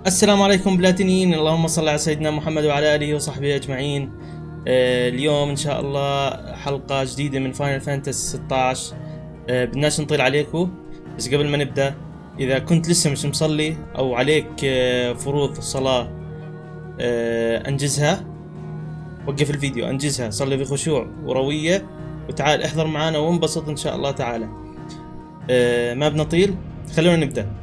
السلام عليكم بلاتينيين، اللهم صل على سيدنا محمد وعلى آله وصحبه أجمعين. اليوم إن شاء الله حلقة جديدة من فاينل فانتسي 16. بدناش نطيل عليكم، بس قبل ما نبدأ إذا كنت لسه مش مصلي أو عليك فروض الصلاة أنجزها. وقف الفيديو، أنجزها، صلي بخشوع وروية وتعال احضر معانا وانبسط إن شاء الله تعالى. ما بنطيل، خلونا نبدأ.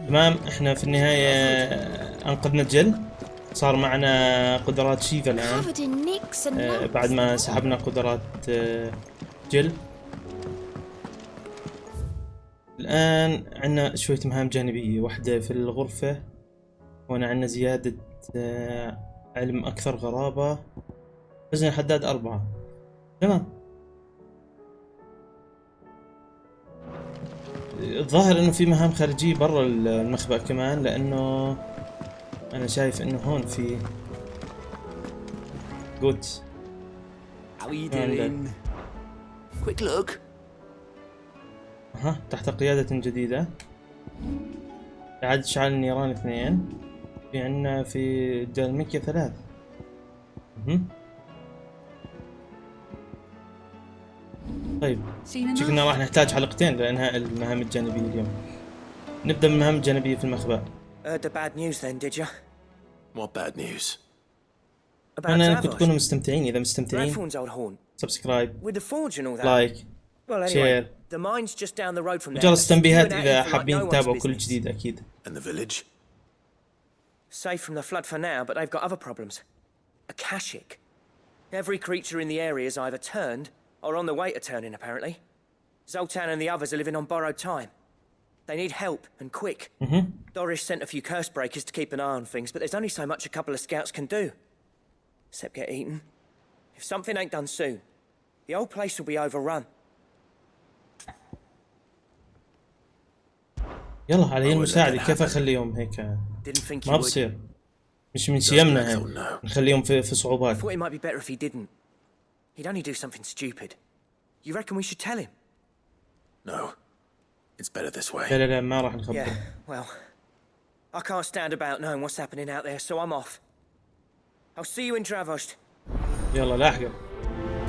تمام، احنا في النهاية انقذنا الجل، صار معنا قدرات شيفا الان بعد ما سحبنا قدرات جل. الان عندنا شوية مهام جانبية، واحدة في الغرفة، وهنا عندنا زيادة علم اكثر غرابة، وزن الحداد 4. تمام، الظاهر انه في مهام خارجية برا المخبأ كمان، لانه انا شايف انه هون في جوت. How are you doing? Quick look. تحت قيادة جديدة، إعادة إشعال النيران 2. في عنا في جالميكيا 3. طيب شكلنا راح نحتاج حلقتين لإنهاء المهام الجانبية اليوم. نبدأ بالمهام الجانبية في المخبأ. The bad news then, did you? What bad news? أنا أنكم تكونوا مستمتعين. إذا مستمتعين سبسكرايب، لايك، شير، وجرس تنبيهات إذا حابين تتابعوا كل جديد أكيد. And the village? Safe from the flood for now, but they've got other problems. Akashic. Every creature in the area is either turned or on the way to turning, apparently. Zoltan and the others are living on borrowed time. They need help, and quick. Doris sent a few curse breakers to keep an eye on things, but there's only so much a couple of scouts can do. Except get eaten. If something ain't done soon, the whole place will be overrun. يلا علي المساعدة، كيف أخليهم هيك؟ ما بصير، مش من شيمنا هاي نخليهم في صعوبات. I thought it might be better if he didn't. He'd only do something stupid. You reckon we should tell him? No. It's better this way. لا ما راح نخبره. Yeah, well, I can't stand about knowing what's happening out there, so I'm off. I'll see you in Dravost. يلا لاحقا،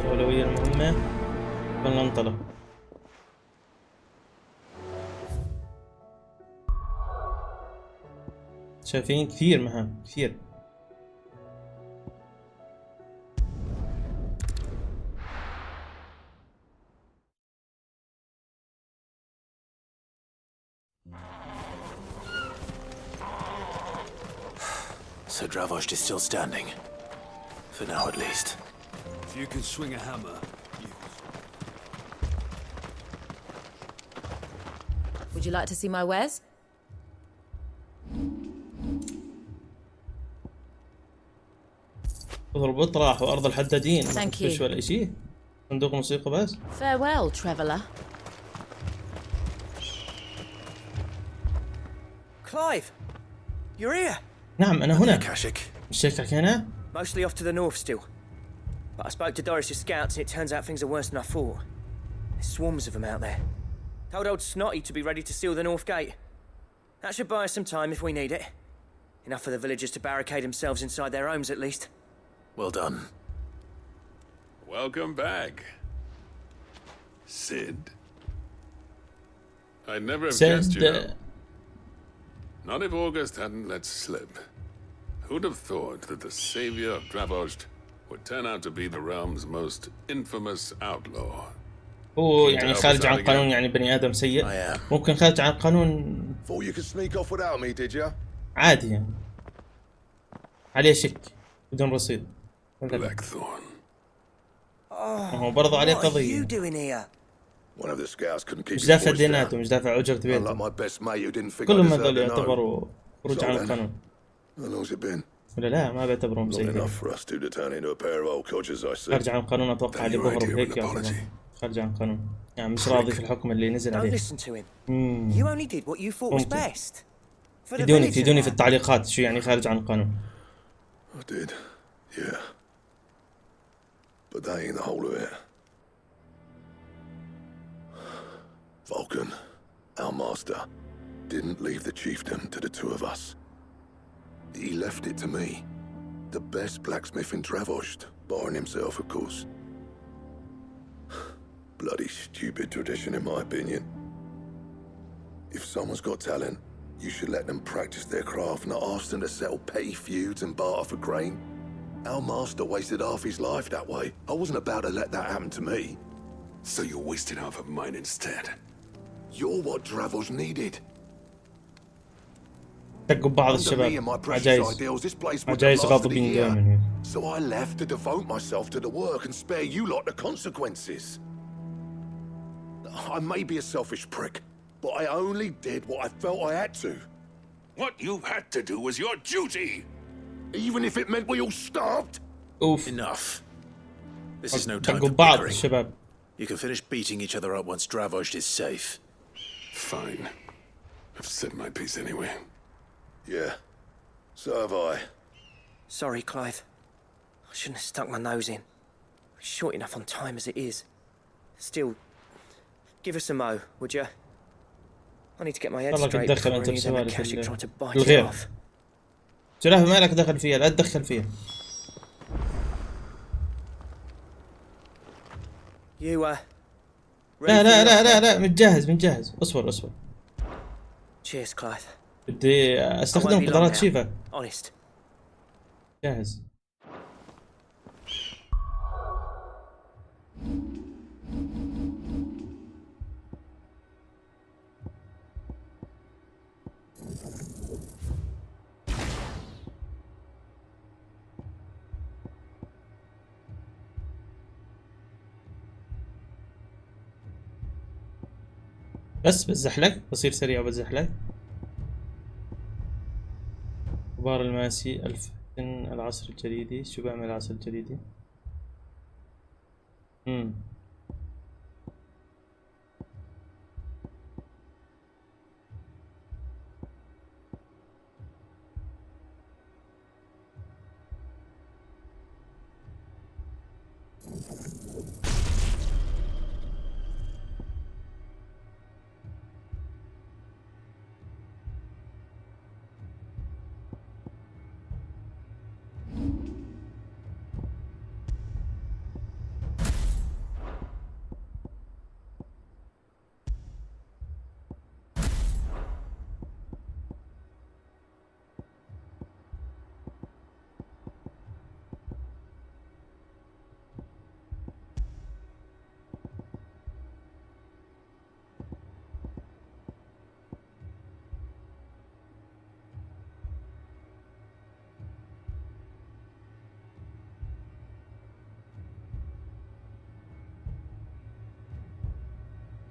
الأولوية المهمة، خلنا ننطلق. شايفين كثير مهام كثير. So Dravost is still standing. For now, at least. If you can swing a hammer, Would you like to see my wares? اضرب اطراح وارض الحدادين، ما Thank فيش you. ولا شيء. صندوق موسيقى بس. Farewell, traveller. Clive, you're here. نعم أنا هنا. Akashic. مش هيك حكينا؟ Mostly off to the north still. But I spoke to Doris's scouts and it turns out things are worse than I thought. There's swarms of them out there. Told old Snotty to be ready to seal the north gate. That should buy us some time if we need it. Enough for the villagers to barricade themselves inside their homes at least. Well done. Welcome back, Sid. I'd never have guessed, you know. Not if August hadn't let slip. Who'd have thought that the savior of Dravost would turn out to be the realm's most infamous outlaw? هو يعني خارج عن القانون، يعني بني آدم سيء. ممكن خارج عن القانون. Thought you could sneak off without me, did you? عادي يعني. عليه شك بدون رصيد. Blackthorn. هو برضه عليه قضية. One of the scouts couldn't keep مش his دافع voice ديناته، down. مش دافع أجرة Unlike بيته. my best mate who didn't think I كلهم deserved هذول to know. يعتبروا خروج عن القانون. How long's it been? ولا لا، ما بعتبرهم Long سيئين. enough for us two to turn into a pair of old codgers, I see. خارج عن القانون أتوقع اللي بهرب هيك يعتبر خارج عن القانون، يعني مش راضي في الحكم اللي نزل عليه. يفيدوني في التعليقات شو يعني خارج عن القانون. I did, yeah. But that ain't the whole of it. Vulcan, our master, didn't leave the chiefdom to the two of us. He left it to me, the best blacksmith in Dravost, barring himself, of course. Bloody stupid tradition, in my opinion. If someone's got talent, you should let them practice their craft, not ask them to settle petty feuds and barter for grain. Our master wasted half his life that way. I wasn't about to let that happen to me. So you wasted half of mine instead. You're what Dravost needed. دقوا ببعض Under me and my الشباب. precious عجايز ideals, this place would have عجايز lasted a غاضبين دائما. year. So I left to devote myself to the work and spare you lot the consequences. I may be a selfish prick, but I only did what I felt I had to. What you had to do was your duty! Even if it meant we all starved. اوف. Enough. This is no time دقوا for ببعض bickering. الشباب. You can finish beating each other up once Dravost is safe. Fine. I've said my piece anyway. Yeah, so have I. Sorry, Clive. I shouldn't have stuck my nose in. We're short enough on time as it is. Still, give us a mo, would you? I need to get my head والله straight كنت دخل before أنت any of them بسوالف Akashic try to bite it الغير. off. جرافة ما لك دخل فيها، لا تدخل فيها. You, ready لا for لا the لا off لا then? لا متجهز متجهز. اصبر اصبر. Cheers, Clive. بدي I won't استخدم be long قدرات now. شيفا. Honest. جاهز. بس بتزحلق، بصير سريع وبتزحلق. غبار الماسي، الفتن، العصر الجليدي. شو بعمل العصر الجليدي؟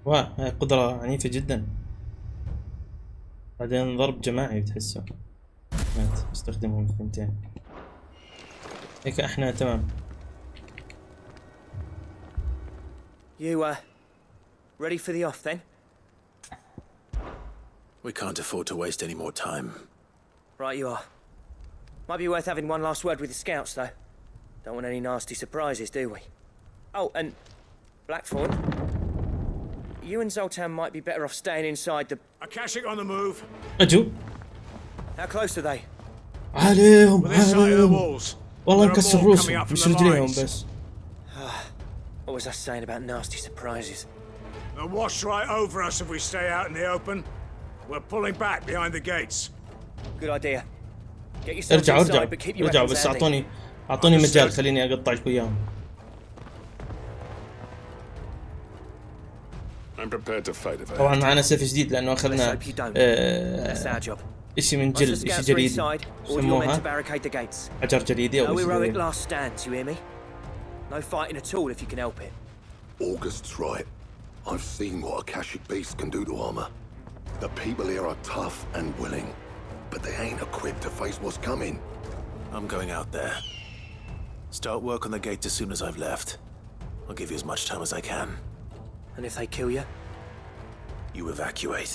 واه، هاي قدرة عنيفة جدا. بعدين ضرب جماعي بتحسه. استخدمهم في ثنتين. هيك احنا تمام. You, ready for the off then? We can't afford to waste any more time. Right you are. Might be worth having one last word with the scouts, though. Don't want any nasty surprises, do we? Oh, and Blackthorn, you and Zoltan might be better off staying inside the... Akashic on the move. اجوا How close are they? عليهم This side of the عليهم. walls. والله There are نكسر more coming روسهم up from مش the رجليهم lines. بس. What was I saying about nasty surprises? They'll wash right over us if we stay out in the open. We're pulling back behind the gates. Good idea. Get yourselves ارجعوا inside, but keep your ارجعوا weapons بس handy. اعطوني مجال، خليني اقطع لكم اياهم. I'm prepared to fight if I طبعا have to. معنا سيف جديد لانه Let's اخذنا hope you don't. That's our job. اشي من Once the جلد، اشي scouts are جليدي inside, order your men to يسموها barricade the gates. حجر جليدي No او اشي heroic جليدي. last stands, you hear me? No fighting at all if you can help it. August's right. I've seen what Akashic beasts can do to armor. The people here are tough and willing, but they ain't equipped to face what's coming. I'm going out there. Start work on the gate as soon as I've left. I'll give you as much time as I can. And if they kill you? You evacuate.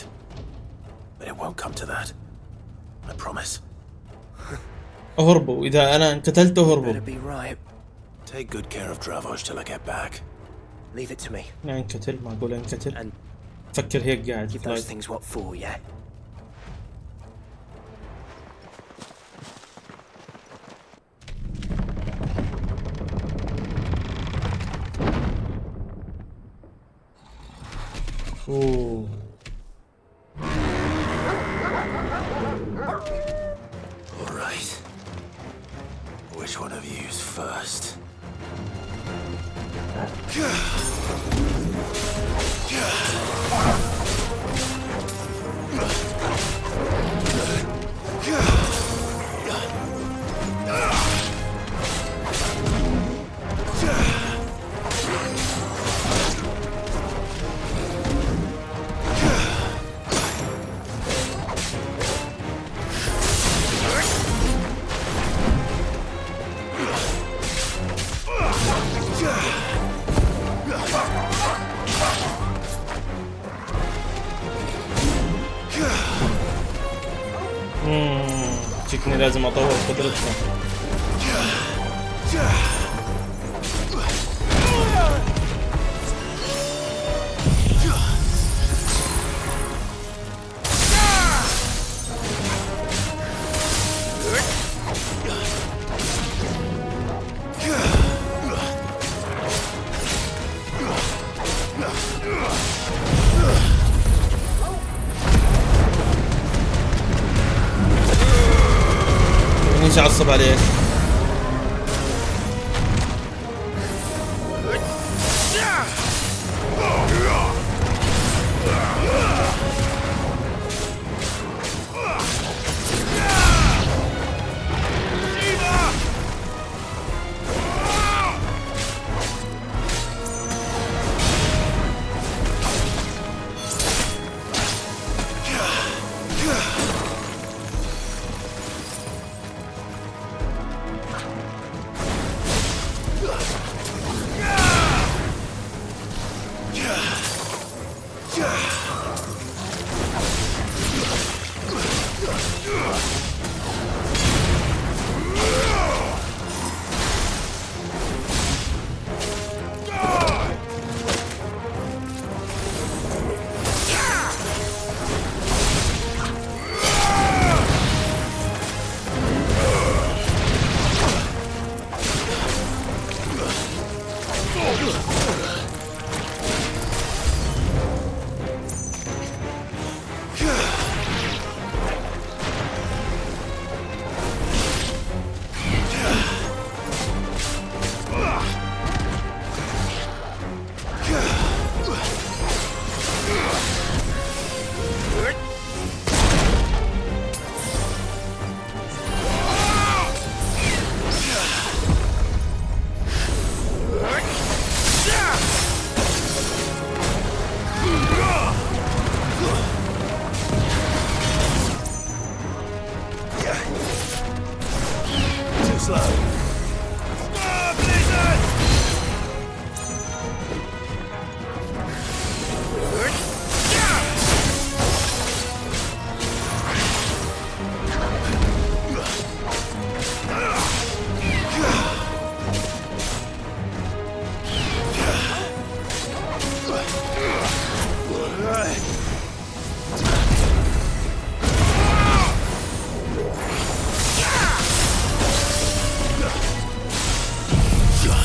But it won't come to that. I promise. اهربوا، اذا انا انقتلت اهربوا. Better be right. Take good care of Dravost till I get back. Leave it to me. لا انقتل، معقول انقتل. And فكر هيك قاعد. Give those things what for, yeah? اوه All right. Which one of you's first? شكلي لازم اطور قدرتنا. ليش اعصب عليك؟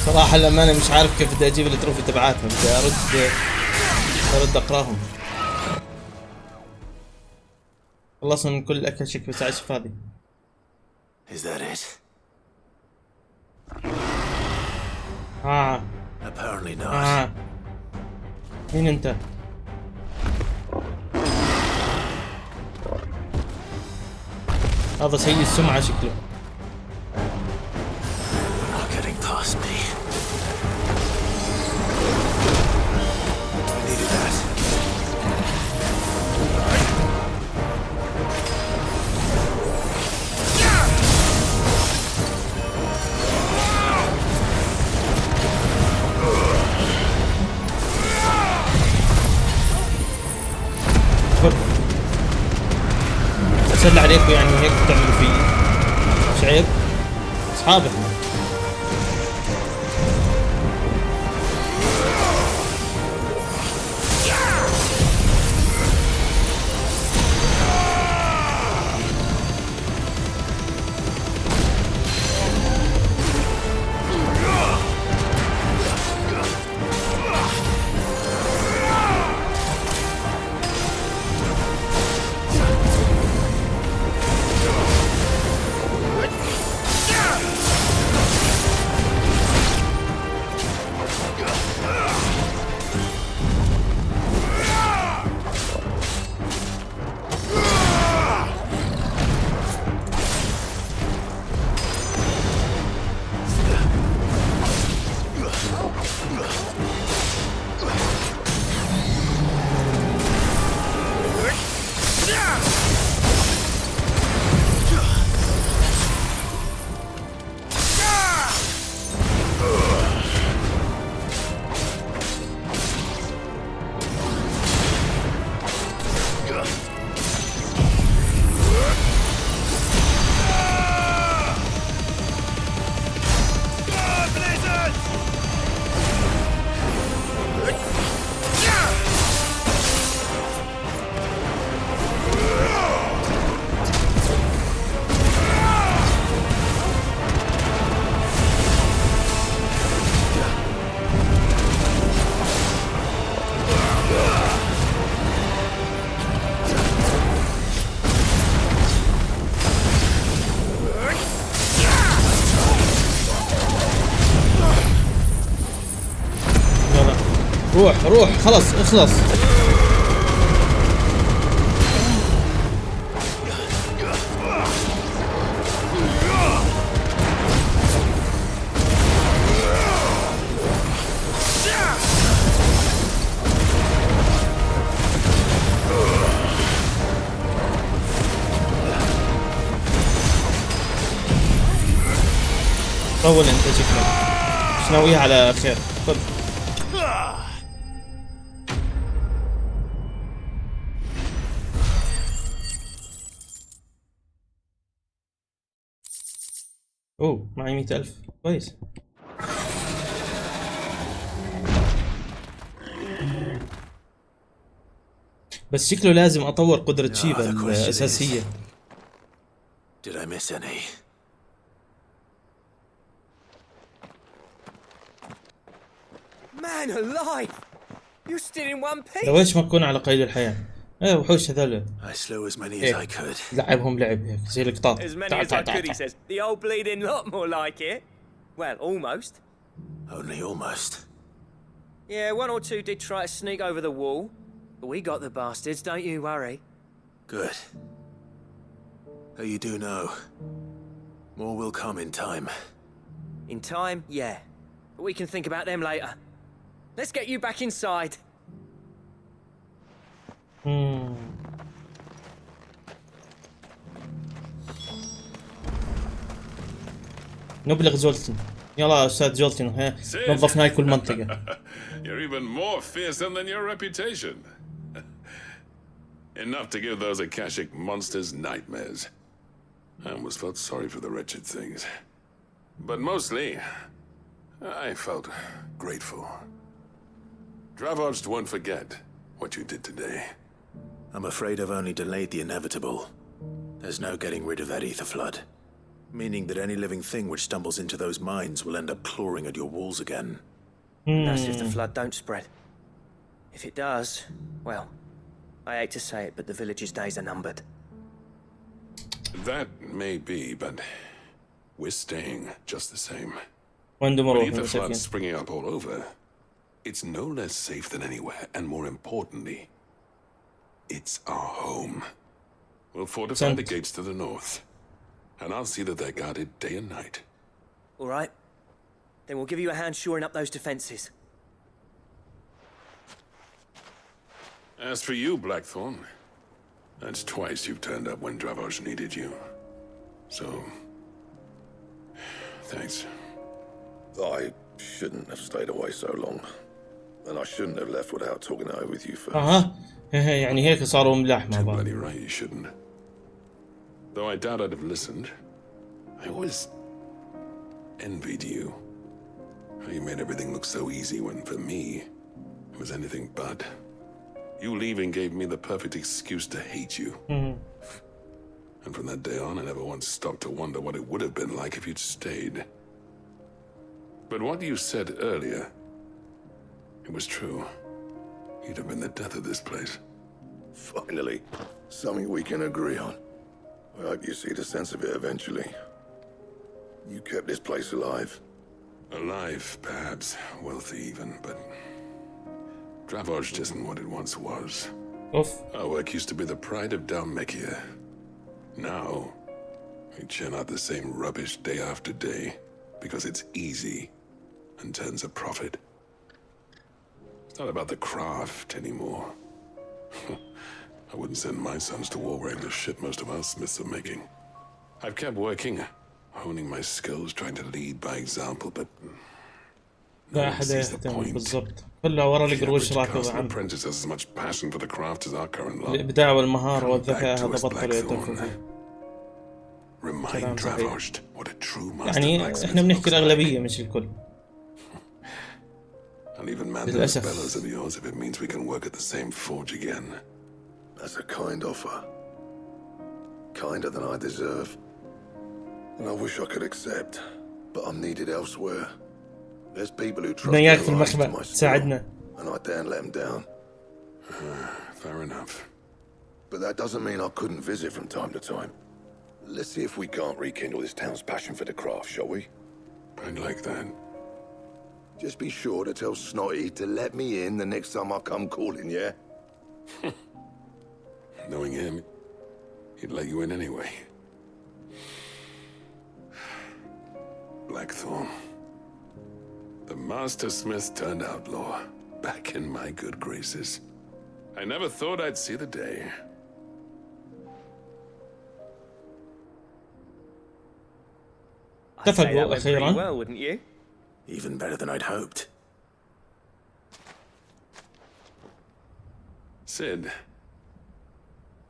صراحة للأمانة مش عارف كيف بدي أجيب التروفي تبعاتهم، بدي أرد أقراهم. خلصنا من كل الأكاشيك بس عايش فاضي. Is that it? Apparently not. مين أنت؟ هذا سيء السمعة شكله. Not getting past me. I needed that. أسأل عليكم يعني هيك بتعملوا فيه؟ مش عيب؟ أصحاب إحنا. روح روح خلص اخلص. طول انت شكلك ايش ناويها على خير. خذ. اوه معي 100,000 كويس. بس شكله لازم اطور قدرة شيفا الاساسية. Did I miss any? Man alive! You're still in one piece. لو ايش ما تكون على قيد الحياة. ايه وحوش هذول. I slew as many as I could. لعبهم لعب هيك زي القطاط. As many as I could, he says. The old bleeding lot more like it. Well, almost. Only almost. Yeah, one or two did try to sneak over the wall. But we got the bastards, don't you worry. Good. Though you do know, more will come in time. In time, yeah. But we can think about them later. Let's get you back inside. نبلغ جولتن. يلا استاذ جولتن نظفنا كل منطقة. You're even more fearsome than your reputation. Enough to give those Akashic monsters nightmares. I almost felt sorry for the wretched things. But mostly, I felt grateful. Dravoged won't forget what you did today. I'm afraid I've only delayed the inevitable. There's no getting rid of that ether flood. Meaning that any living thing which stumbles into those mines will end up clawing at your walls again. That's if the flood don't spread. If it does, well, I hate to say it, but the village's days are numbered. That may be, but we're staying just the same. وين With دمروه ether مساكين. floods springing up all over, it's no less safe than anywhere, and more importantly, it's our home. We'll fortify the gates to the north, and I'll see that they're guarded day and night. All right? Then we'll give you a hand shoring up those defenses. As for you, Blackthorn, that's twice you've turned up when Dravoj needed you. So, thanks. I shouldn't have stayed away so long. And I shouldn't have left without talking it over with you first. يعني هيك صاروا ملاح مع Too بعض. bloody right you shouldn't. Though I doubt I'd have listened. I always envied you. How you made everything look so easy when, for me, it was anything but. You leaving gave me the perfect excuse to hate you. And from that day on, I never once stopped to wonder what it would have been like if you'd stayed. But what you said earlier, it was true. You'd have been the death of this place. Finally, something we can agree on. I hope you see the sense of it eventually. You kept this place alive. Alive, perhaps. Wealthy even, but... Dravoj isn't what it once was. اوف. Our work used to be the pride of Dalmekia. Now, we churn out the same rubbish day after day because it's easy and turns a profit. It's not about the craft anymore. I wouldn't send my sons to war wearing the shit most of our smiths are making. I've kept working, honing my skills, trying to lead by example, but... لا أحد يهتم بالضبط. كله ورا القروش راكب عم. apprentice has as much passion for the craft as our current lot. الإبداع والمهارة والذكاء هذا بطل يعترفوا فيه. Remind Dravoged what a true master يعني إحنا بنحكي الأغلبية مش الكل. I'll even man those bellows of yours if it means we can work at the same forge again. That's a kind offer. Kinder than I deserve. And I wish I could accept, but I'm needed elsewhere. There's people who trust their lives to my skill, and I daren't let them down. Fair enough. But that doesn't mean I couldn't visit from time to time. Let's see if we can't rekindle this town's passion for the craft, shall we? I'd like that. Just be sure to tell Snotty to let me in the next time I come calling, yeah? Knowing him, he'd let you in anyway. Blackthorn. The Master Smith turned outlaw, back in my good graces. I never thought I'd see the day. I'd say that اتفقوا went pretty أخيراً. well, wouldn't you? Even better than I'd hoped. Sid,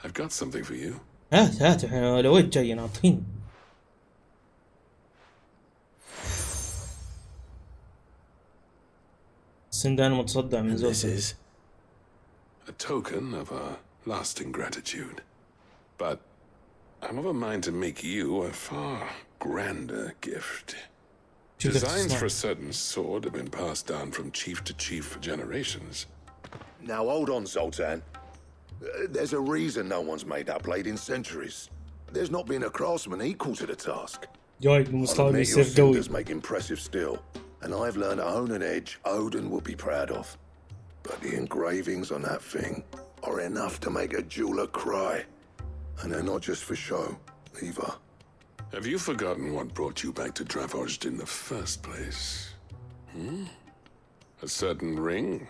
I've got something for you. هات احنا لوين جاي ناطرين. سندان متصدع من And this زوجته. is... A token of a lasting gratitude. But I'm of a mind to make you a far grander gift. شو بدك Designs for a تصنع؟ certain sword have been passed down from chief to chief for generations. Now hold on, Zoltan. There's a reason no one's made that blade in centuries. There's not been a craftsman equal to the task. جاي I'll المستوى admit your يصير قوي. cinders make impressive steel, and I've learned to own an edge Odin will be proud of. But the engravings on that thing are enough to make a jeweler cry. And they're not just for show, either. Have you forgotten what brought you back to Dravozd in the first place? A certain ring?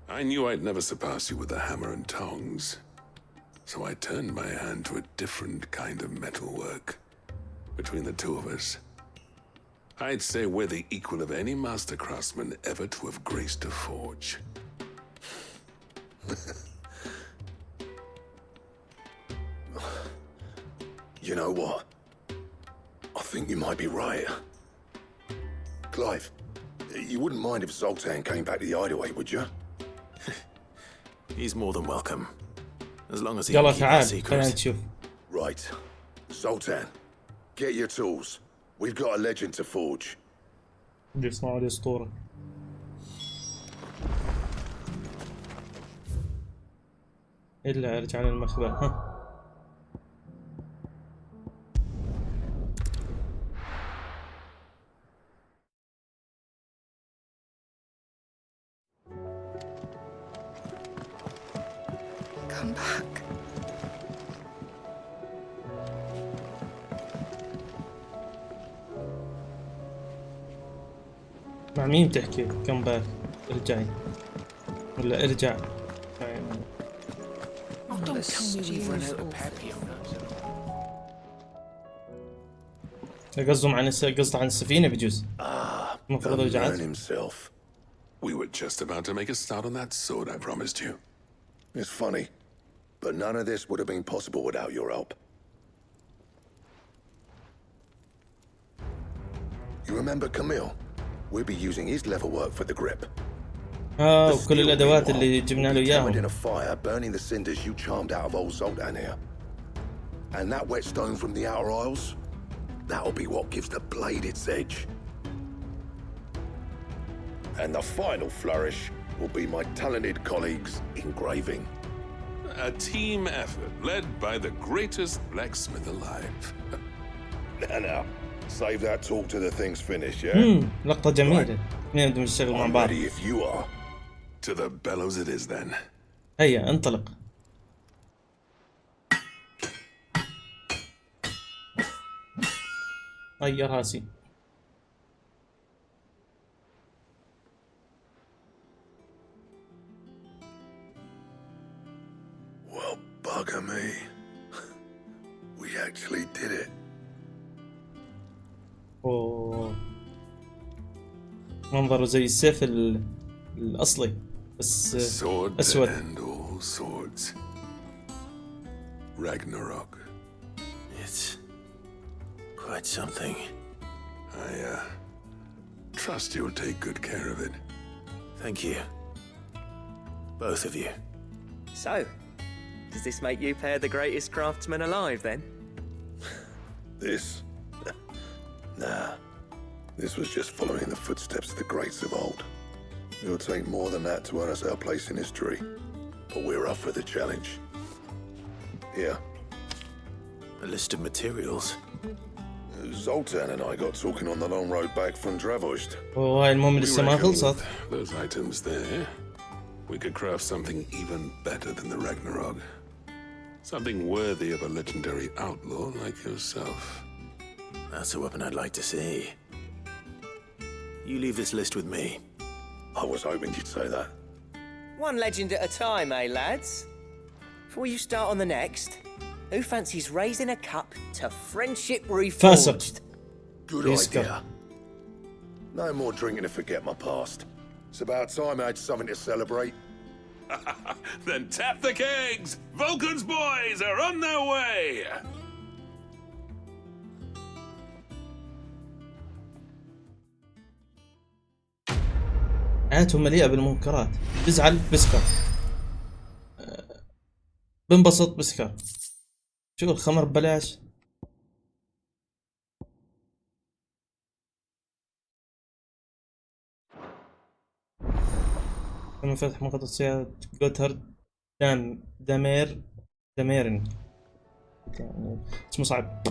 I knew I'd never surpass you with the hammer and tongs. So I turned my hand to a different kind of metalwork. Between the two of us, I'd say we're the equal of any master craftsman ever to have graced a forge. You know what? I think you might be right. Clive, you wouldn't mind if Zoltan came back to the hideaway, would you? He's more than welcome. As long as he يلا can keep our تعال خلينا secret. نشوف. Right. Zoltan, get your tools. We've got a legend to forge. اللي يصنعوا لي اسطوره. الا ارجع للمخبأ. ها Come back. مع مين تحكي؟ كم باك ارجعي ولا ارجع يعني. Don't tell me we've run out of قصدهم عن قصد عن السفينة بجوز. المفروض Learn رجعت. himself. We were just about to make a start on that sword I promised you. It's funny, but none of this would have been possible without your help. You remember Camille? We'll be using his leather work for the grip. وكل الادوات اللي جبنا له in اياهم. a fire, burning the cinders you charmed out of old Zoltan here. And that whetstone from the Outer Isles, that'll be what gives the blade its edge. And the final flourish will be my talented colleagues engraving. A team effort led by the greatest blacksmith alive. Now, save that talk to the thing's finish, yeah? لقطة جميلة. اثنين بدهم يشتغلوا مع I'm بعض. ready if you are. To the bellows it is then. هيا انطلق. غير راسي. Well, bugger me. We actually did it. اوه منظره زي السيف الاصلي بس Sword to اسود. end all swords. Ragnarok. It's quite something. I trust you'll take good care of it. Thank you. Both of you. So, does this make you pair the greatest craftsman alive then? This? Nah. This was just following the footsteps of the greats of old. It'll take more than that to earn us our place in history. But we're up for the challenge. Here. A list of materials. Zoltan and I got talking on the long road back from Dravost. وهاي المهم لسه ما خلصت. Those items there, we could craft something even better than the Ragnarok. Something worthy of a legendary outlaw like yourself. That's a weapon I'd like to see. You leave this list with me. I was hoping you'd say that. One legend at a time, eh, lads? Before you start on the next, who fancies raising a cup to friendship reforged? Good idea. No more drinking to forget my past. It's about time I had something to celebrate. Then tap the kegs! Vulcan's boys are on their way! حياتهم مليئة بالمنكرات. بزعل بسكر، بنبسط بسكر. شو الخمر ببلاش؟ تم فتح مخطط سيارة جوتهارد داميرن يعني اسمه صعب.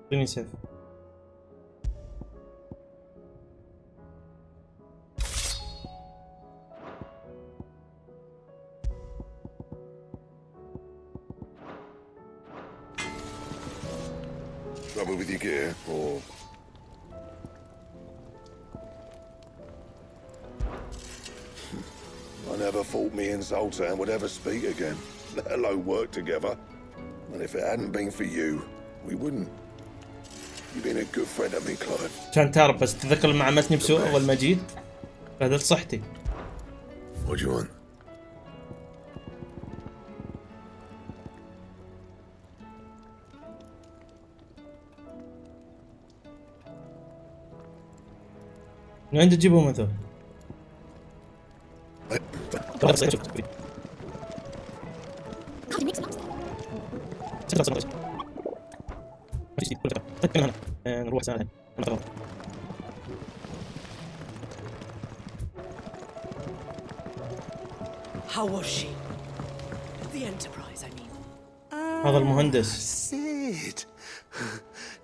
اعطيني سيف. Trouble with your gear, or... I never thought me and Zoltan would ever speak again, let alone work together. And if it hadn't been for you, we wouldn't. You've been a good friend of me, Clive. كان تعرف بس تذكر لما عملتني بسوء أول ما جيت بهدلت صحتي. What do you want? من وين تجيبهم هذول؟ نروح سنة How was she? The Enterprise, I mean. هذا المهندس. Sid.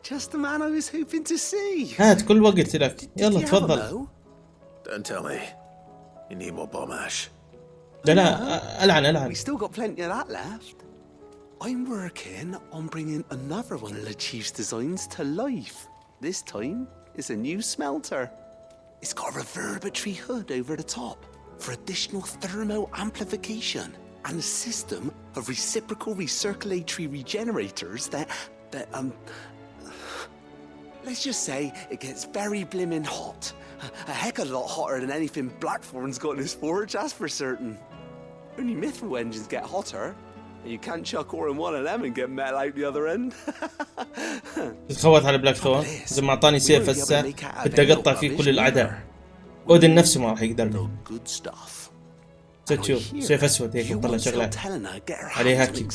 Just the man I was hoping to see. هات كل وقت لك. يلا تفضل. Don't tell me. You need more bomb ash. لا ألعن. We still got plenty of that left. I'm working on bringing another one of the Chief's designs to life. This time, it's a new smelter. It's got a reverberatory hood over the top for additional thermal amplification and a system of reciprocal recirculatory regenerators that let's just say it gets very blimmin' hot. A heck of a lot hotter than anything Blackthorn's got in his forge, that's for certain. Only mithril engines get hotter, and you can't chuck ore in one of them and get metal out the other end. تخوت على بلاك ثورن زي ما اعطاني سيف هسه بدي اقطع فيه كل الاعداء. اودن نفسه ما راح يقدر. تشوف سيف اسود هيك يطلع شغلات عليه هاكي.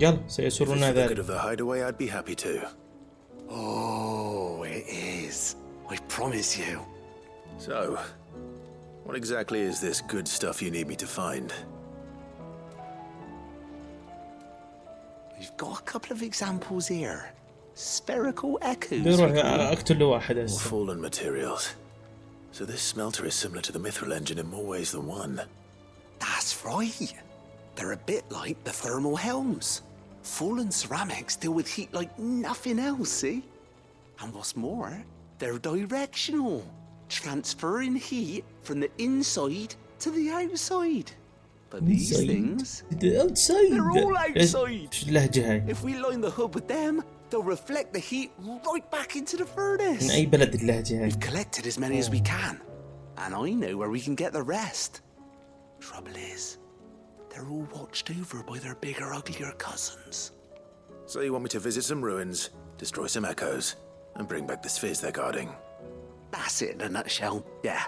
يلا سيسرنا ذلك. Oh, it is. I promise you. So, what exactly is this good stuff you need me to find? We've got a couple of examples here. Spherical echoes. بيروح اقتل له واحد More هسه. fallen materials. So this smelter is similar to the mithril engine in more ways than one. That's right. They're a bit like the thermal helms. Fallen ceramics deal with heat like nothing else, see? And what's more, they're directional, transferring heat from the inside to the outside. But these things, they're all outside. If we line the hood with them, they'll reflect the heat right back into the furnace. من أي بلد اللهجة هاي؟ We've collected as many as we can, and I know where we can get the rest. Trouble is, they're all watched over by their bigger, uglier cousins. So you want me to visit some ruins, destroy some echoes, and bring back the spheres they're guarding? That's it in a nutshell, yeah.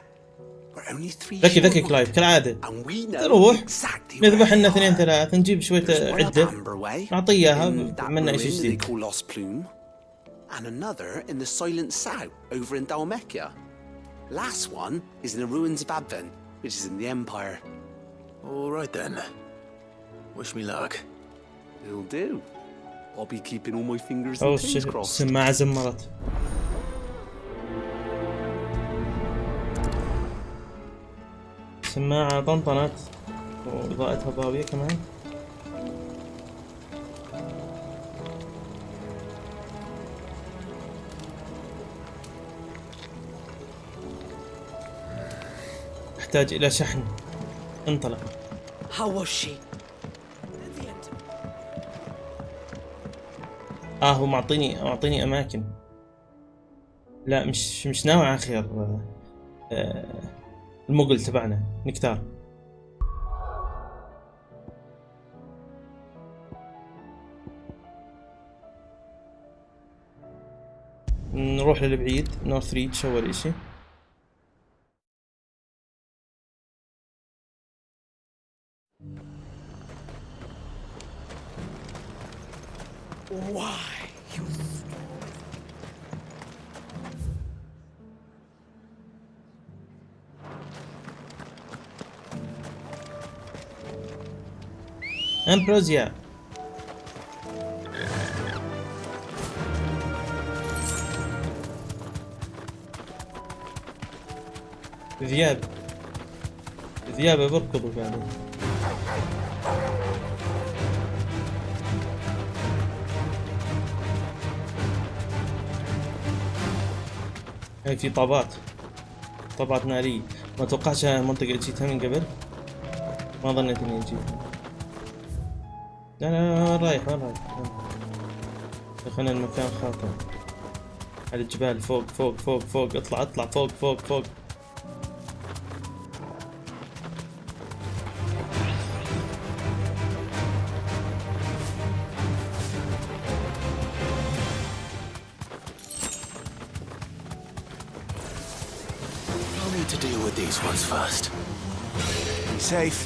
We're only 3 ذكي كلايف كالعادة. and we know نروح exactly where نذبح لنا they 2 are. 3 نجيب شوية There's one up عدة Amber Way, نعطيه إياها in that عملنا شيء ruin they جديد. call Lost Plume, and another in the Silent South over in Dalmekia. Last one is in the ruins of Advent, which is in the Empire. All right then. Wish me luck. Will do. I'll be keeping all my fingers أو and toes crossed. السماعة زمرت. السماعة طنطنت وإضاءتها ضاوية كمان. أحتاج إلى شحن. انطلق. How was she? هو معطيني أماكن. لا مش ناوي على خير. المقل تبعنا نكتار. نروح للبعيد نورث ريتش أول إشي. Why? You أمبروزيا. ذياب بركضوا قاعدين. هاي في طابات نارية. ما توقعش منطقة جيتها من قبل. ما ظنيت اني جيتها. لا رايح دخلنا المكان خاطئ. على الجبال فوق اطلع فوق. I'll need to deal with these ones first. Be safe.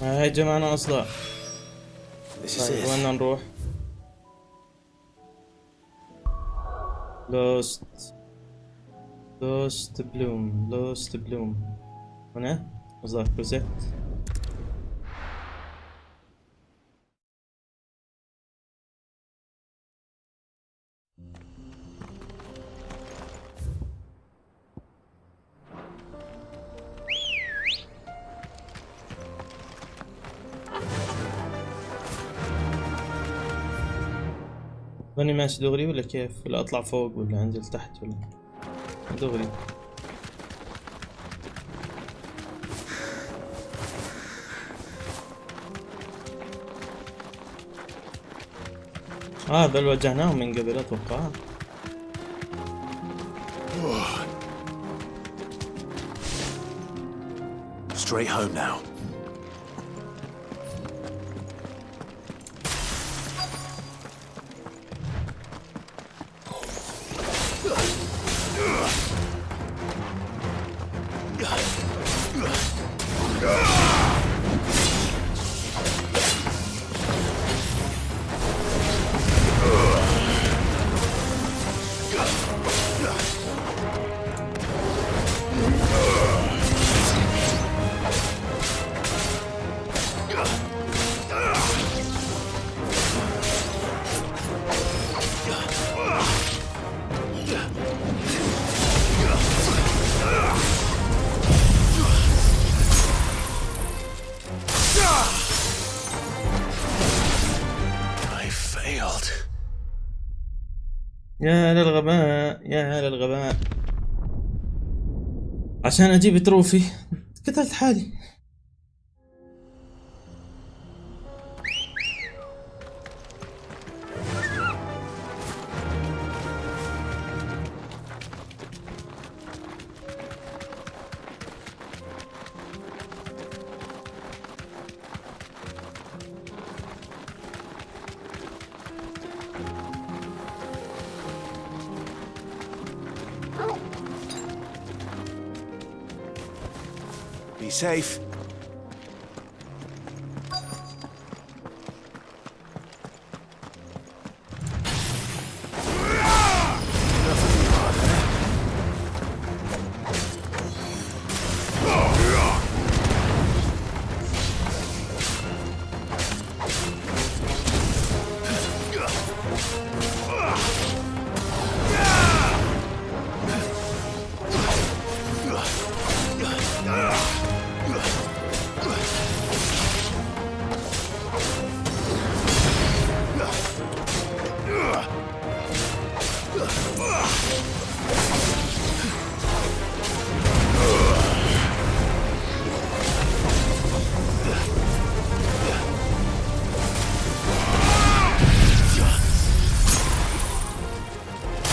هاي جمعنا أصلا. طيب وين نروح؟ لوست بلوم هنا أصدق كوزيت. ماني ماشي دغري ولا كيف؟ ولا اطلع فوق ولا انزل تحت ولا دغري؟ بل واجهناهم من قبل اتوقع. Straight home now. يا للغباء يا للغباء. عشان اجيب تروفي قتلت حالي. Be safe.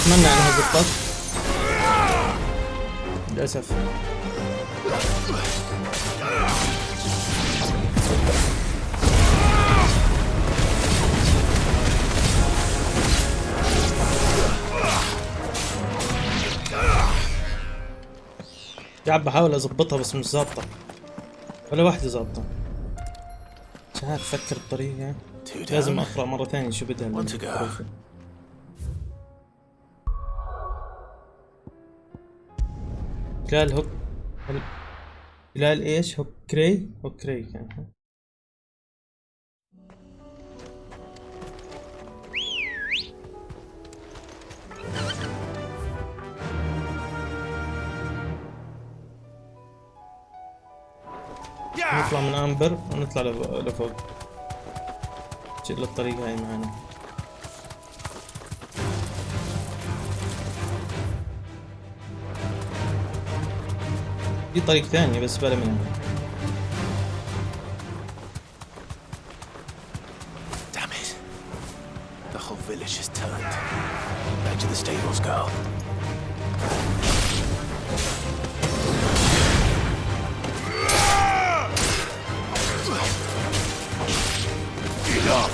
اتمنى انها زبطت للاسف. قاعد بحاول اضبطها بس مش ظابطه ولا واحده ظابطه. مش عارف افكر بطريقه. لازم اقرا مره ثانيه شو بدها. خلال هوك خلال ايش؟ هوكري كان. نطلع من امبر ونطلع لفوق. شيل الطريقة هاي معنا. في طريق ثاني بس بلا منها. Damn it. The whole village has turned. Back to the stables, girl. Get up.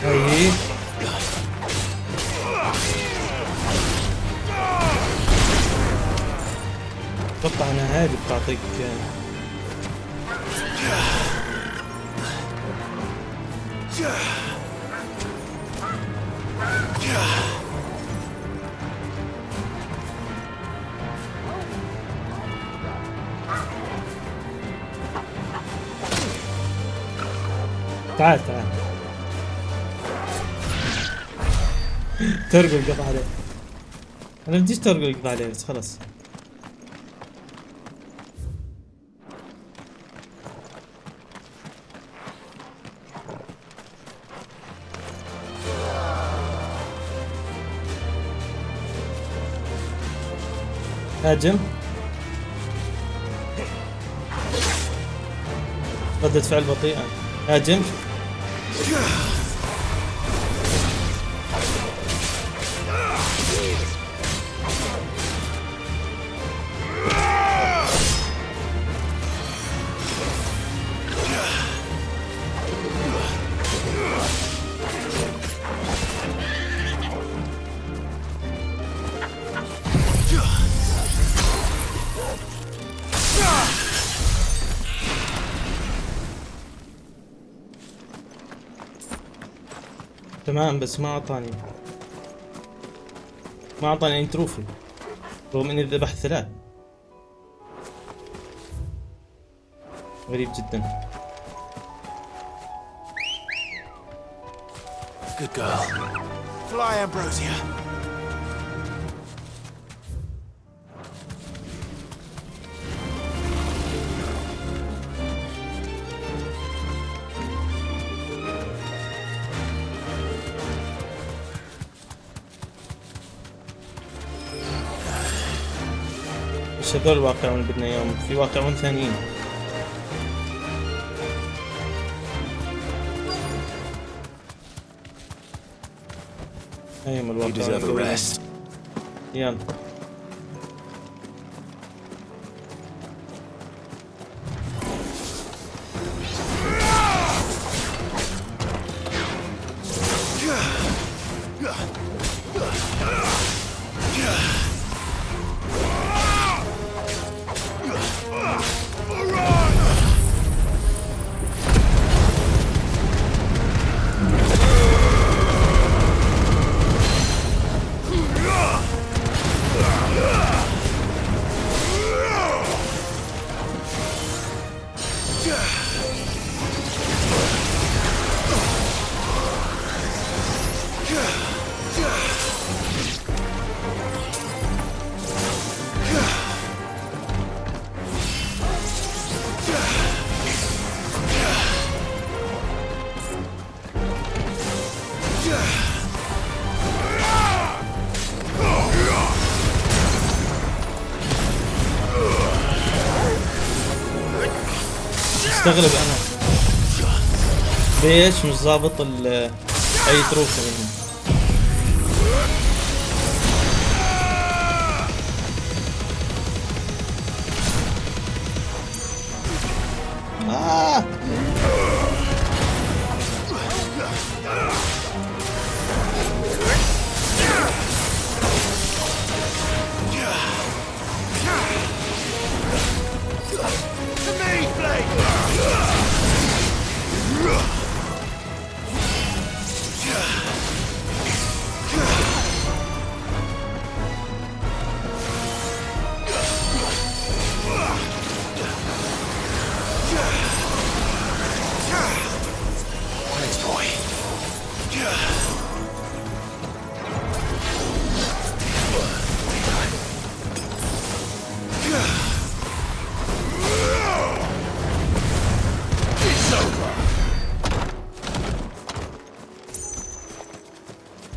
هاي اتوقع انها هذه بتعطيك تعال ترقل القطع عليه. انا بديش ترقل القطع عليه بس خلاص. هاجم. ردة فعل بطيئة. هاجم. تمام بس ما اعطاني اي تروفي رغم اني ذبحت 3. غريب جدا. Good girl. Fly, Ambrosia. مش هذول الواقعون اللي بدنا اياهم، في واقعون ثانيين. هيهم الواقعون. يلا استغرب انا ليش مش ظابط اي تروفة منهم.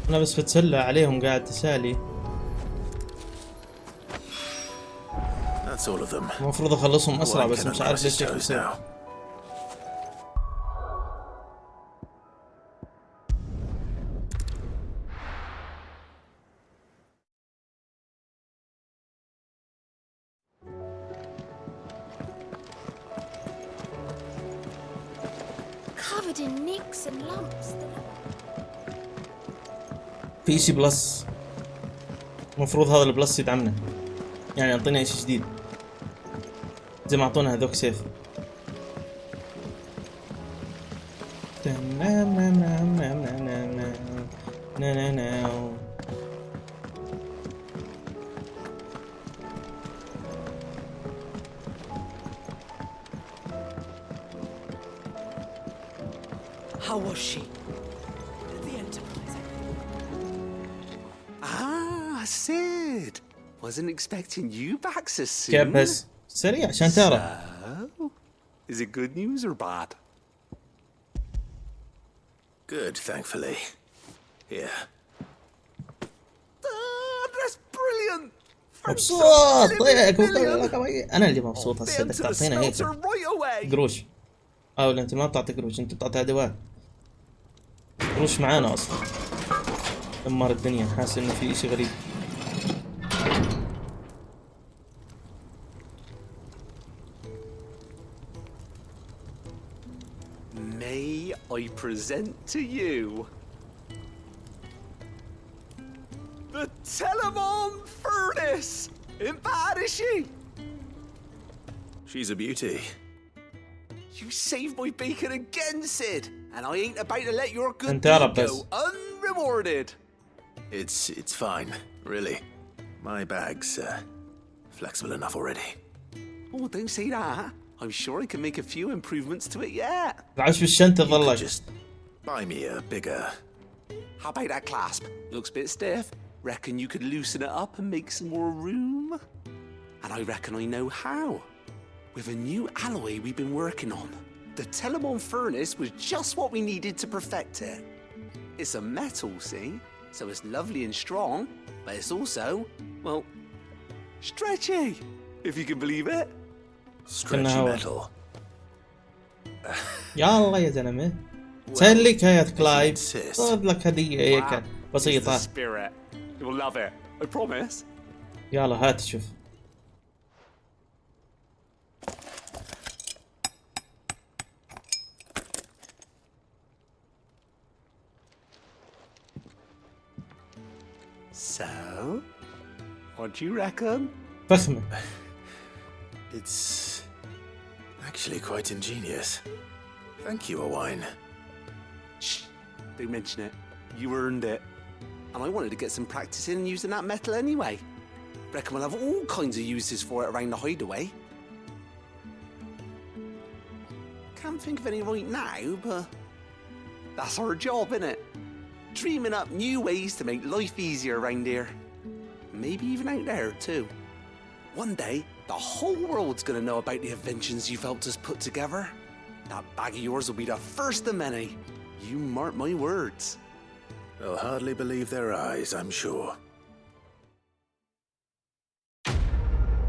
انا بس بتسلى عليهم قاعد تسالي. المفروض اخلصهم اسرع بس مش عارف ليش هيك بصير. Covered in nicks and lumps. في شي بلس، المفروض هذا البلس يدعمنا، يعني يعطينا اشي جديد زي ما اعطونا هذوك سيف. How was she? The Enterprise. Ah, Sid. Wasn't expecting you back so soon. كيف بس سريع عشان ترى. So, is it good news or bad? Good, thankfully. Here. That's brilliant. مبسوط انا اللي مبسوط هسه بدك تعطينا هيك قروش. ولا انت ما بتعطي قروش، انت بتعطي ادوات. قروش معانا اصلا. دمر الدنيا، حاسس انه في اشي غريب. May I present to you the Telemon furnace? Isn't bad, is she? She's a beauty. You saved my beacon again, Sid, and I ain't about to let your good انت deed بس. go unrewarded. It's fine, really. My bag's flexible enough already. Oh, don't say that. I'm sure I can make a few improvements to it yet. العش بالشنطة You could ظلك. just buy me a bigger How about that clasp? Looks a bit stiff. Reckon you could loosen it up and make some more room? And I reckon I know how. With a new alloy we've been working on. The Telemon furnace was just what we needed to perfect it. It's a metal, see? So it's lovely and strong, but it's also, well, stretchy, if you can believe it. Stretchy metal. يلا يا زلمة سهل لك يا كلايف خذ لك هدية هيك بسيطة. Spirit. You'll love it. I promise. يلا هات شوف. So, what do you reckon? فخمة. It's actually quite ingenious. Thank you, Owain. Shh, don't mention it. You earned it. And I wanted to get some practice in using that metal anyway. Reckon we'll have all kinds of uses for it around the hideaway. Can't think of any right now, but that's our job, innit? Dreaming up new ways to make life easier around here. Maybe even out there, too. One day, the whole world's gonna know about the inventions you've helped us put together. That bag of yours will be the first of many. You mark my words. They'll hardly believe their eyes, I'm sure.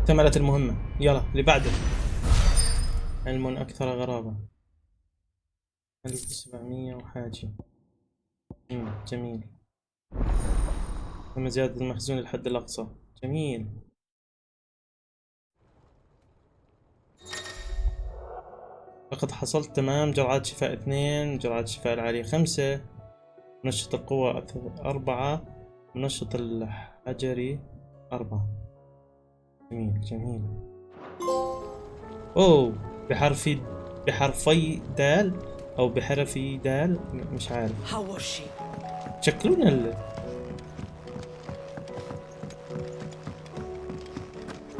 اكتملت المهمة. يلا اللي بعده. علم أكثر غرابة. 1700 وحاجة. جميل. تم زيادة المخزون للحد الأقصى. جميل. لقد حصلت تمام جرعات شفاء 2، جرعات شفاء العالية 5، منشط القوة 4، منشط الحجري 4. جميل جميل. اوه بحرفي دال او بحرفي دال مش عارف. شكلون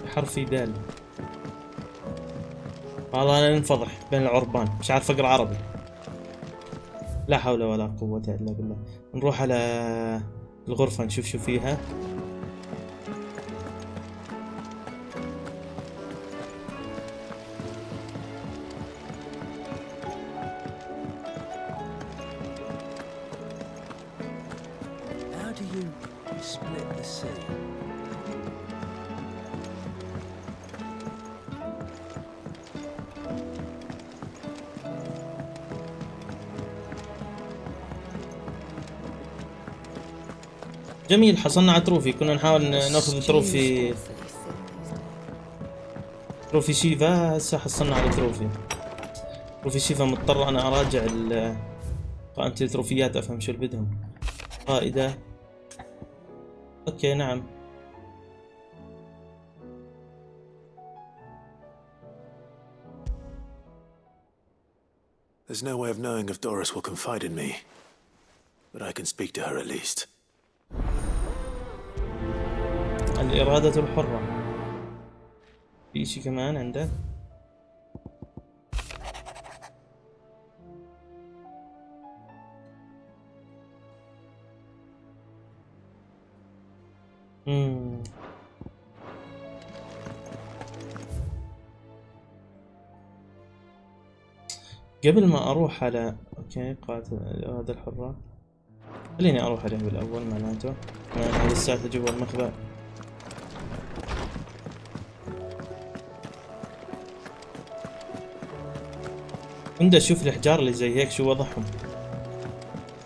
بحرفي دال. والله انا انفضح بين العربان مش عارف اقرا عربي. لا حول ولا قوة الا بالله. نروح على الغرفة نشوف شو فيها. جميل حصلنا على تروفي. كنا نحاول ناخذ تروفي شيفا. هسه حصلنا على تروفي شيفا. مضطر انا اراجع قائمة التروفيات افهم شو اللي بدهم. قائدة. اوكي نعم. There's no way of knowing if Doris will confide in me, but I can speak to her at least. الإرادة الحرة. في شي كمان عندك؟ قبل ما اروح على اوكي قاعدة الإرادة الحرة، خليني اروح عليه بالاول. معناته انا لساته جوا المخبأ. عنده اشوف الاحجار اللي زي هيك شو وضعهم.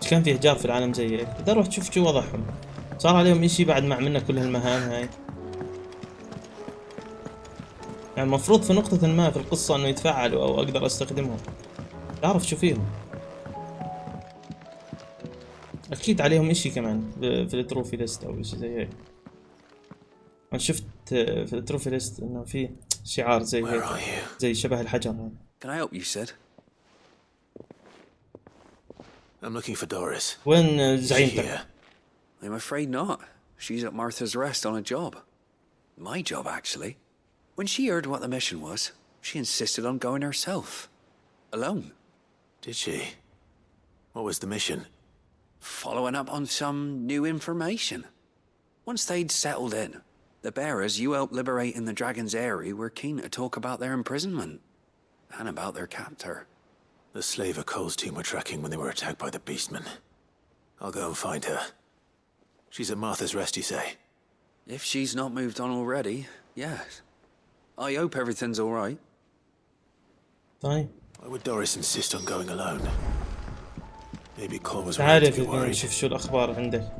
ايش كان في احجار في العالم زي هيك؟ بدي اروح اشوف شو وضعهم. صار عليهم اشي بعد ما عملنا كل هالمهام هاي؟ يعني المفروض في نقطة ما في القصة انه يتفعلوا او اقدر استخدمهم. اعرف شو فيهم. اكيد عليهم اشي كمان في التروفي ليست او اشي زي هيك. انا شفت في التروفي ليست انه في شعار زي هيك زي شبه الحجر هذا. Can I help you, Sid? I'm looking for Doris. وين زعيمتك؟ I'm afraid not. She's at Martha's Rest on a job. My job, actually. When she heard what the mission was, she insisted on going herself. Alone. Did she? What was the mission? following up on some new information. Once they'd settled in, the bearers you helped liberate in the Dragon's Eyrie were keen to talk about their imprisonment and about their captor. The slaver Cole's team were tracking when they were attacked by the beastmen. I'll go and find her. She's at Martha's Rest, you say? If she's not moved on already, yes. I hope everything's all right. طيب. Why would Doris insist on going alone? Maybe Cole was right تعال to be worried. نشوف شو الأخبار عندك.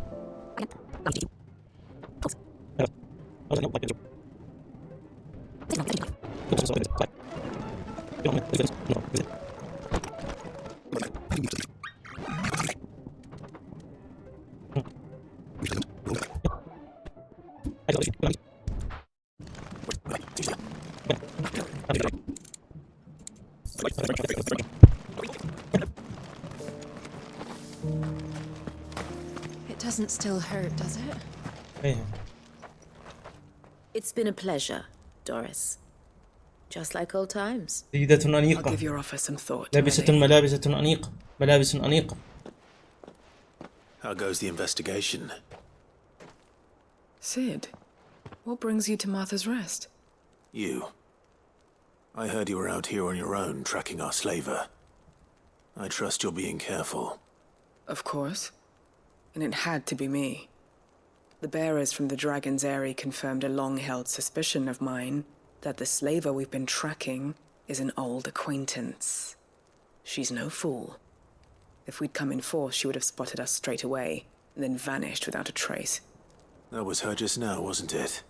It doesn't still hurt, does it? إيه. It's been a pleasure, Doris. Just like old times. سيدة I'll أنيقة. give your offer some thought. لابسة Millie. ملابس أنيقة. ملابس أنيقة. How goes the investigation? Sid, what brings you to Martha's Rest? You. I heard you were out here on your own, tracking our slaver. I trust you're being careful. Of course. And it had to be me. The bearers from the Dragon's Eyrie confirmed a long-held suspicion of mine that the slaver we've been tracking is an old acquaintance. She's no fool. If we'd come in force, she would have spotted us straight away, and then vanished without a trace. That was her just now, wasn't it?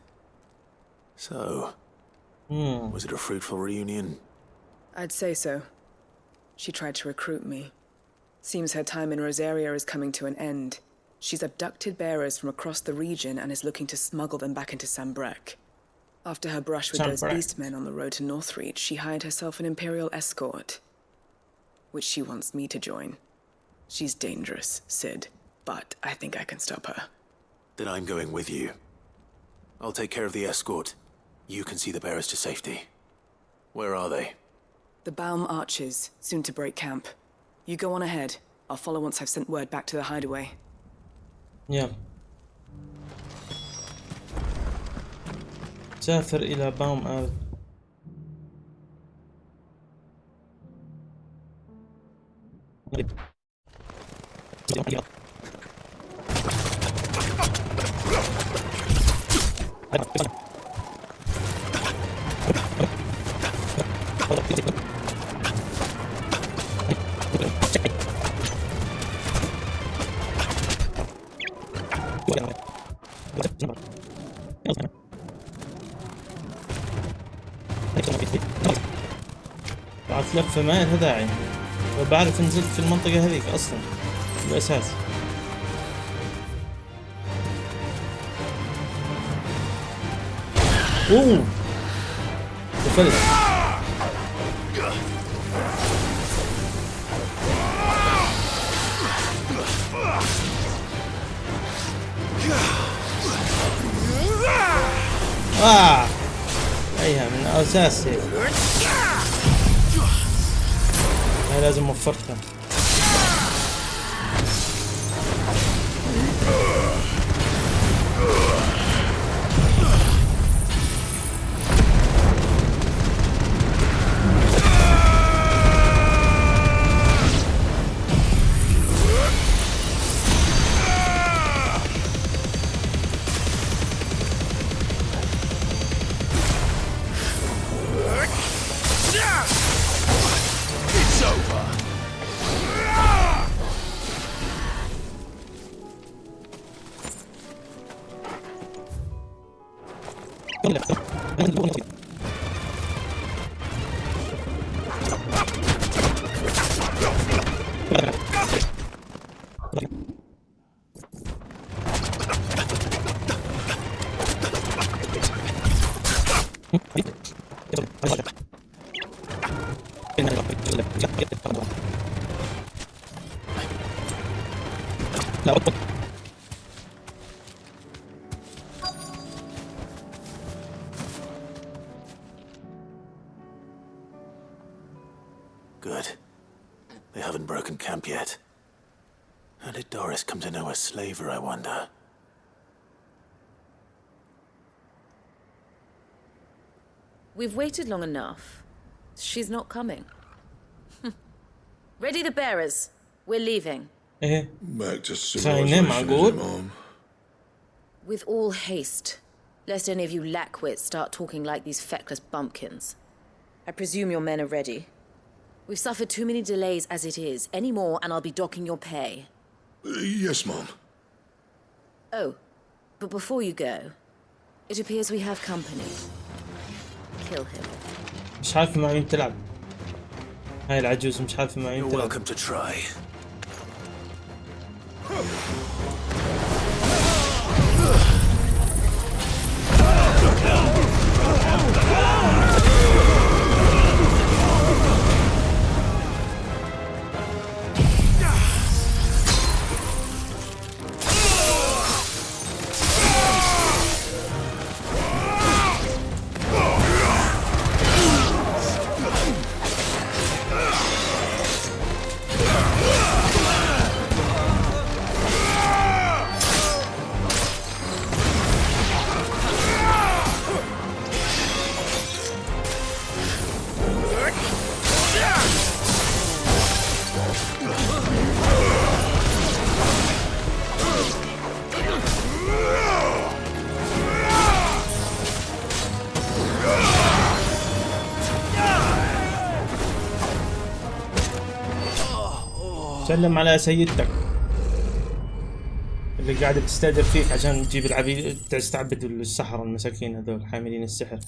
So, was it a fruitful reunion? I'd say so. She tried to recruit me. Seems her time in Rosaria is coming to an end. She's abducted bearers from across the region and is looking to smuggle them back into Sambrek. After her brush with those beastmen on the road to Northreach, she hired herself an Imperial escort, which she wants me to join. She's dangerous, Sid, but I think I can stop her. Then I'm going with you. I'll take care of the escort. You can see the bearers to safety. Where are they? The Baum Archers, soon to break camp. You go on ahead. I'll follow once I've sent word back to the hideaway. يلا. سافر إلى باوم آل. بعد لفة ما لها داعي. وبعرف نزلت في المنطقة هذيك أصلا بالأساس. اوه دخلت. ايها من اساس هاي لازم وفرتها. Good. They haven't broken camp yet. How did Doris come to know a slaver, I wonder? We've waited long enough. She's not coming. Ready the bearers. We're leaving. ايه Back to خاينة civilization, is it, معقول؟ Mom? With all haste, lest any of you lackwits start talking like these feckless bumpkins. I presume your men are ready. We've suffered too many delays as it is. Any more and I'll be docking your pay. Yes, Mom. Oh, but before you go, it appears we have company. Kill him. مش عارفة مع مين تلعب. هاي العجوز مش عارفة مع مين You're تلعب. welcome to try. سلم على سيدتك اللي قاعدة تستأجر فيك عشان تجيب العبيد تستعبد السحرة المساكين هذول حاملين السحر.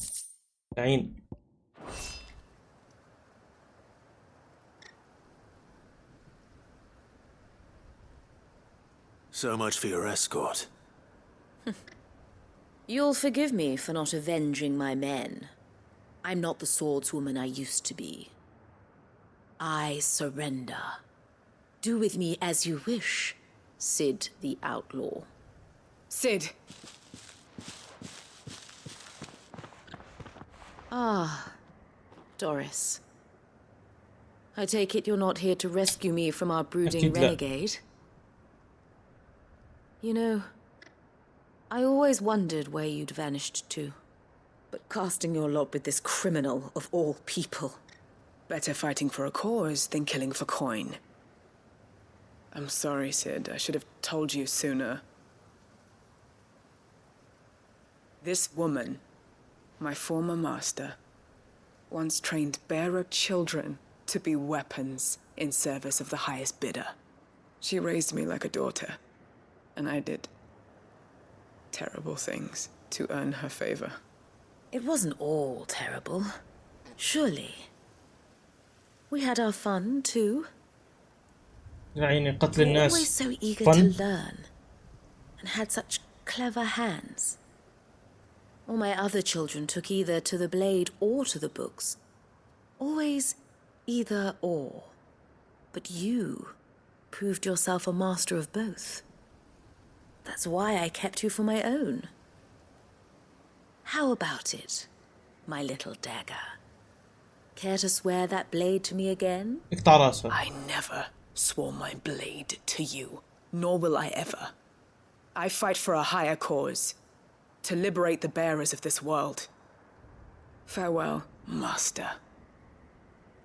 لعين. So much for your escort. You'll forgive me for not avenging my men. I'm not the swordswoman I used to be. I surrender. Do with me as you wish, Sid the Outlaw. Sid! Ah, Doris. I take it you're not here to rescue me from our brooding أكيد لا. renegade? You know, I always wondered where you'd vanished to. But casting your lot with this criminal of all people. Better fighting for a cause than killing for coin. I'm sorry, Sid. I should have told you sooner. This woman, my former master, once trained bearer children to be weapons in service of the highest bidder. She raised me like a daughter, and I did terrible things to earn her favor. It wasn't all terrible, surely. We had our fun, too. يعني قتل You were الناس always so eager fun. to learn, and had such clever hands. All my other children took either to the blade or to the books. Always either or. But you proved yourself a master of both. That's why I kept you for my own. How about it, my little dagger? Care to swear that blade to me again? اقطع راسه. I never swore my blade to you, nor will I ever. I fight for a higher cause, to liberate the bearers of this world. Farewell, Master.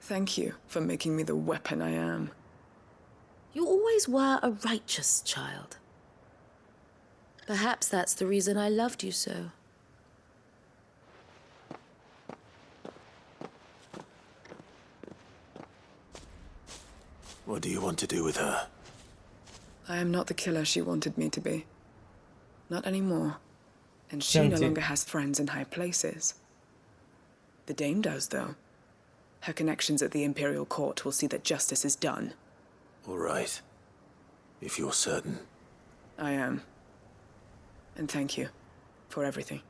Thank you for making me the weapon I am. You always were a righteous child. Perhaps that's the reason I loved you so. What do you want to do with her? I am not the killer she wanted me to be. Not anymore. And she no Empty. longer has friends in high places. The Dame does, though. Her connections at the Imperial Court will see that justice is done. All right. If you're certain. I am. And thank you for everything.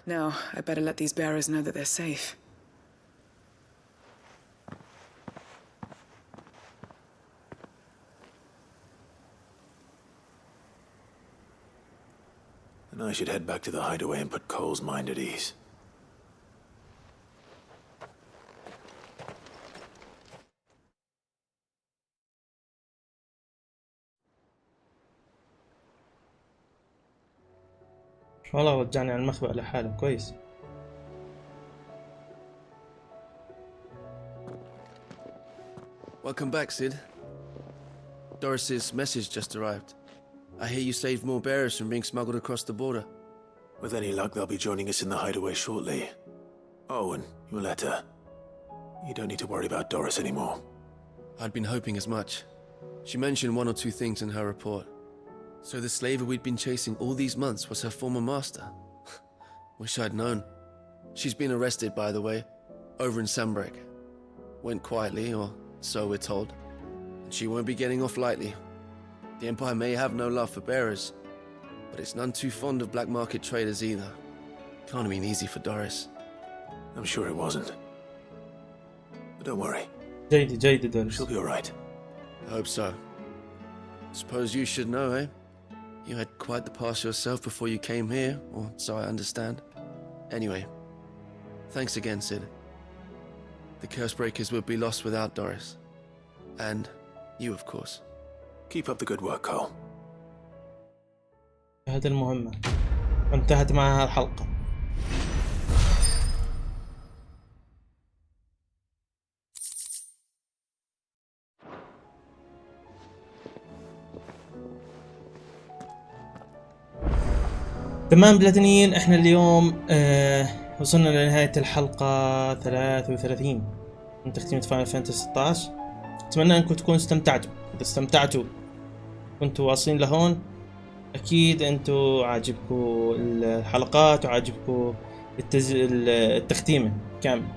Now, I better let these bearers know that they're safe. And I should head back to the hideaway and put Cole's mind at ease. والله رجعني على المخبأ لحاله كويس. Welcome back, Sid. Doris's message just arrived. I hear you saved more bearers from being smuggled across the border. With any luck, they'll be joining us in the hideaway shortly. Oh, and your letter. You don't need to worry about Doris anymore. I'd been hoping as much. She mentioned one or two things in her report. So the slaver we'd been chasing all these months was her former master. Wish I'd known. She's been arrested, by the way, over in Sambrek. Went quietly, or so we're told. And she won't be getting off lightly. The Empire may have no love for bearers, but it's none too fond of black market traders either. Can't have been easy for Doris. I'm sure it wasn't. But don't worry. جيد دوريس. She'll be alright. I hope so. Suppose you should know, eh? You had quite the past yourself before you came here, or so I understand. Anyway, thanks again, Sid. The Cursebreakers would be lost without Doris. And you, of course. Keep up the good work, Cole. هذه المهمة. وانتهت معها الحلقة. تمام بلاتينيين، احنا اليوم وصلنا لنهاية الحلقة 33 من تختيم فاينل فانتسي 16. اتمنى انكم تكونوا استمتعتوا. اذا استمتعتوا كنتوا واصلين لهون، اكيد انتوا عاجبكم الحلقات وعاجبكم التختيمة كامل.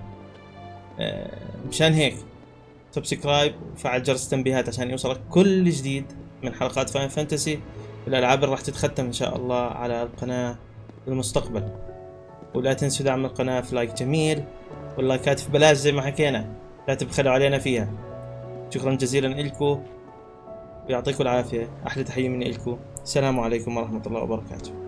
مشان هيك سبسكرايب وفعل جرس التنبيهات عشان يوصلك كل جديد من حلقات فاينل فانتسي والألعاب اللي راح تتختم إن شاء الله على القناة في المستقبل. ولا تنسوا دعم القناة في لايك جميل، واللايكات في بلاش زي ما حكينا، لا تبخلوا علينا فيها. شكرا جزيلا إلكم ويعطيكم العافية. أحلى تحية مني إلكم. السلام عليكم ورحمة الله وبركاته.